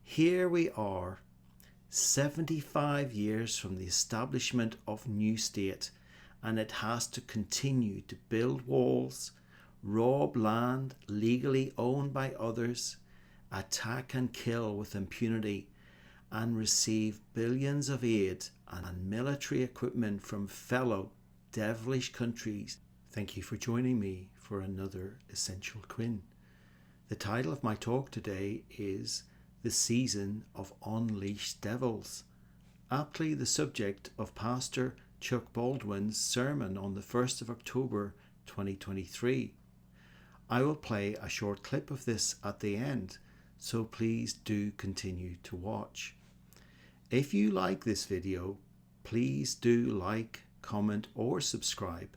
Here we are, 75 years from the establishment of new state, and it has to continue to build walls, rob land legally owned by others, attack and kill with impunity, and receive billions of aid and military equipment from fellow devilish countries. Thank you for joining me for another Essential Quinn. The title of my talk today is The Season of Unleashed Devils, aptly the subject of Pastor Chuck Baldwin's sermon on the 1st of October 2023. I will play a short clip of this at the end, so please do continue to watch. If you like this video, please do like, comment or subscribe,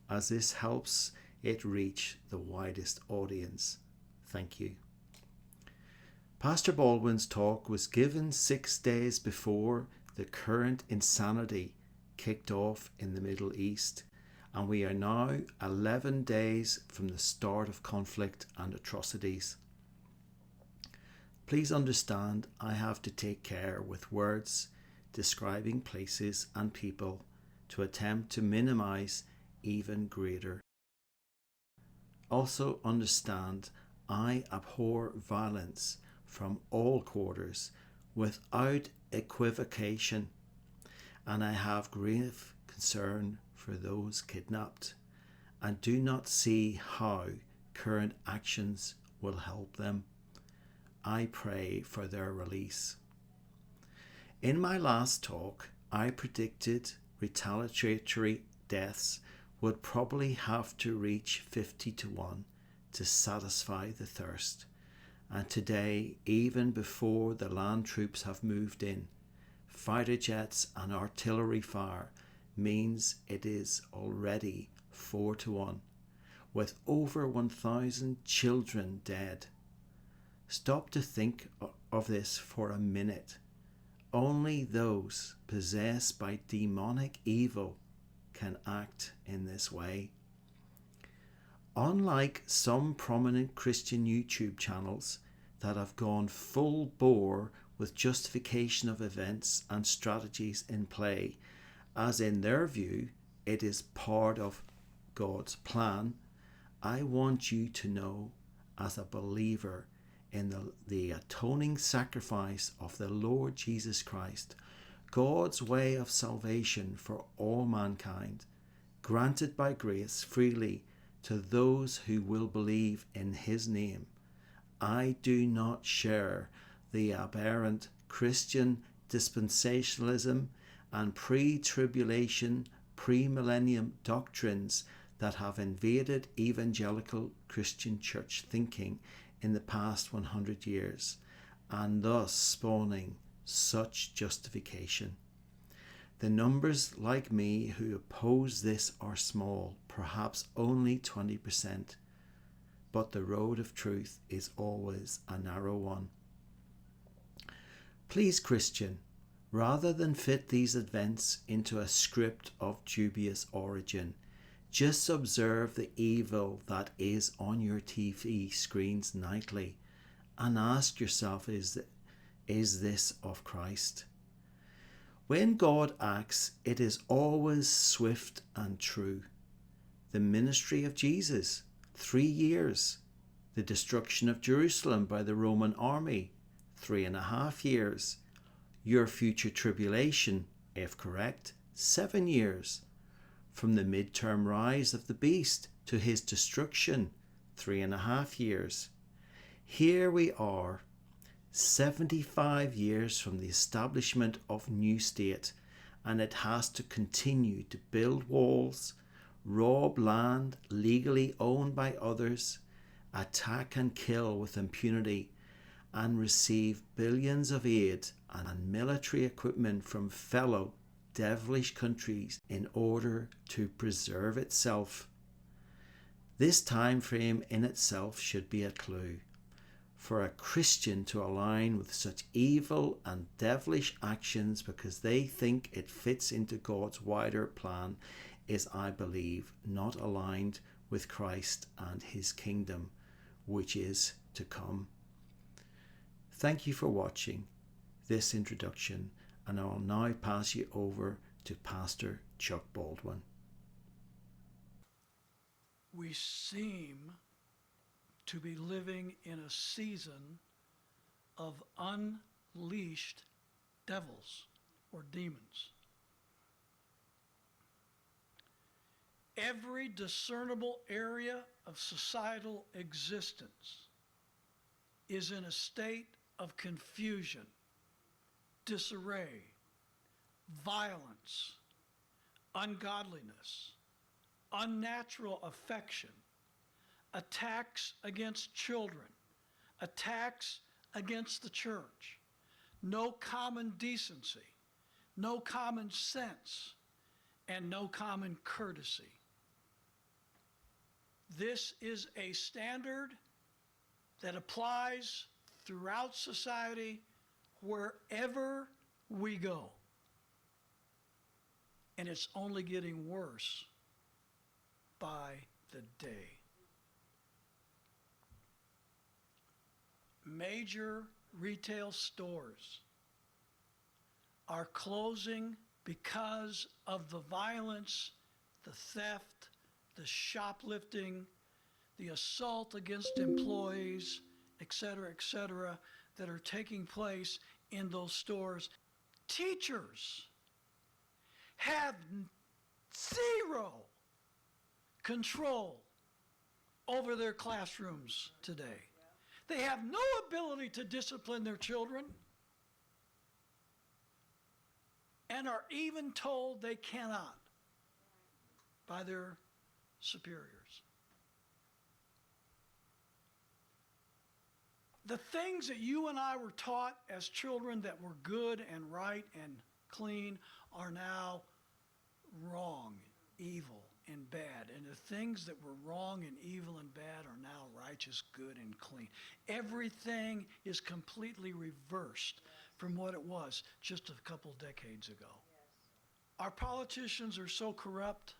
as this helps it reach the widest audience. Thank you. Pastor Baldwin's talk was given 6 days before the current insanity kicked off in the Middle East, and we are now 11 days from the start of conflict and atrocities. Please understand I have to take care with words describing places and people to attempt to minimize even greater. Also understand I abhor violence from all quarters without equivocation, and I have grave concern for those kidnapped and do not see how current actions will help them. I pray for their release. In my last talk, I predicted retaliatory deaths would probably have to reach 50-1 to satisfy the thirst. And today, even before the land troops have moved in, fighter jets and artillery fire means it is already 4-1, with over 1,000 children dead. Stop to think of this for a minute. Only those possessed by demonic evil can act in this way. Unlike some prominent Christian YouTube channels that have gone full bore with justification of events and strategies in play, as in their view it is part of God's plan, I want you to know, as a believer in the atoning sacrifice of the Lord Jesus Christ, God's way of salvation for all mankind, granted by grace freely to those who will believe in his name. I do not share the aberrant Christian dispensationalism and pre-tribulation, pre-millennium doctrines that have invaded evangelical Christian church thinking in the past 100 years, and thus spawning such justification. The numbers like me who oppose this are small, perhaps only 20%, but the road of truth is always a narrow one. Please, Christian, rather than fit these events into a script of dubious origin, just observe the evil that is on your TV screens nightly and ask yourself, is this of Christ? When God acts, it is always swift and true. The ministry of Jesus, 3 years. The destruction of Jerusalem by the Roman army, 3.5 years. Your future tribulation, if correct, 7 years. From the midterm rise of the beast to his destruction, 3.5 years. Here we are, 75 years from the establishment of new state, and it has to continue to build walls, rob land legally owned by others, attack and kill with impunity, and receive billions of aid and military equipment from fellow devilish countries in order to preserve itself. This time frame in itself should be a clue. For a Christian to align with such evil and devilish actions because they think it fits into God's wider plan is, I believe, not aligned with Christ and his kingdom, which is to come. Thank you for watching this introduction, and I will now pass you over to Pastor Chuck Baldwin. We seem to be living in a season of unleashed devils or demons. Every discernible area of societal existence is in a state of confusion, disarray, violence, ungodliness, unnatural affection, attacks against children, attacks against the church, no common decency, no common sense, and no common courtesy. This is a standard that applies throughout society wherever we go. And it's only getting worse by the day. Major retail stores are closing because of the violence, the theft, the shoplifting, the assault against employees, et cetera, that are taking place in those stores. Teachers have zero control over their classrooms today. They have no ability to discipline their children and are even told they cannot by their superiors. The things that you and I were taught as children that were good and right and clean are now wrong, evil, and bad. And the things that were wrong and evil and bad are now righteous, good, and clean. Everything is completely reversed from what it was just a couple decades ago. Our politicians are so corrupt.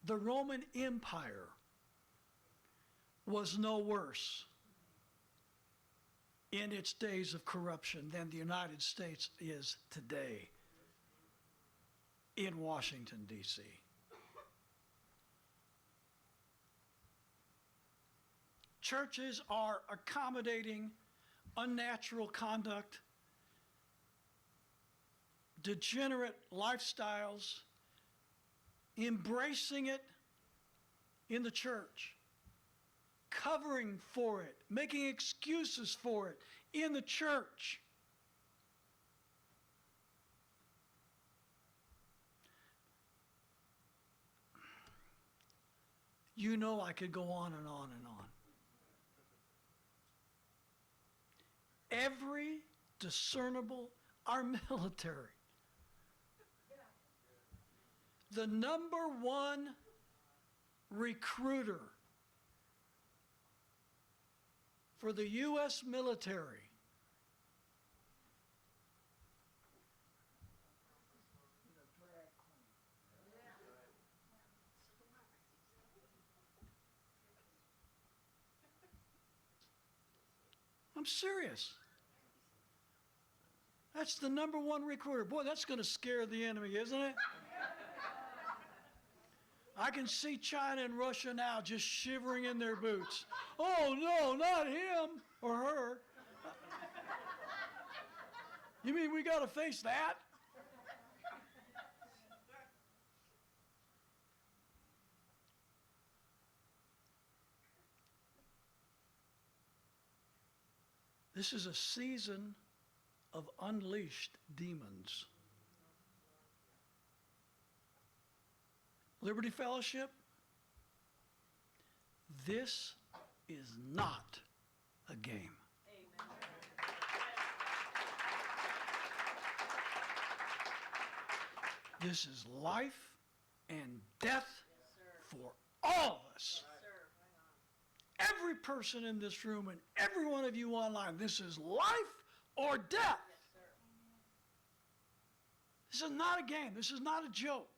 The Roman Empire was no worse in its days of corruption than the United States is today in Washington, D.C. Churches are accommodating unnatural conduct, degenerate lifestyles, embracing it in the church, covering for it, making excuses for it in the church. You know, I could go on and on and on. Every discernible, our military, the number one recruiter for the U.S. military I'm serious. That's the number one recruiter. Boy, that's going to scare the enemy, isn't it? I can see China and Russia now just shivering in their boots. Oh, no, not him or her. You mean we got to face that? This is a season of unleashed demons. Liberty Fellowship, this is not a game. Amen. This is life and death for all of us. Every person in this room and every one of you online, this is life or death. This is not a game. This is not a joke.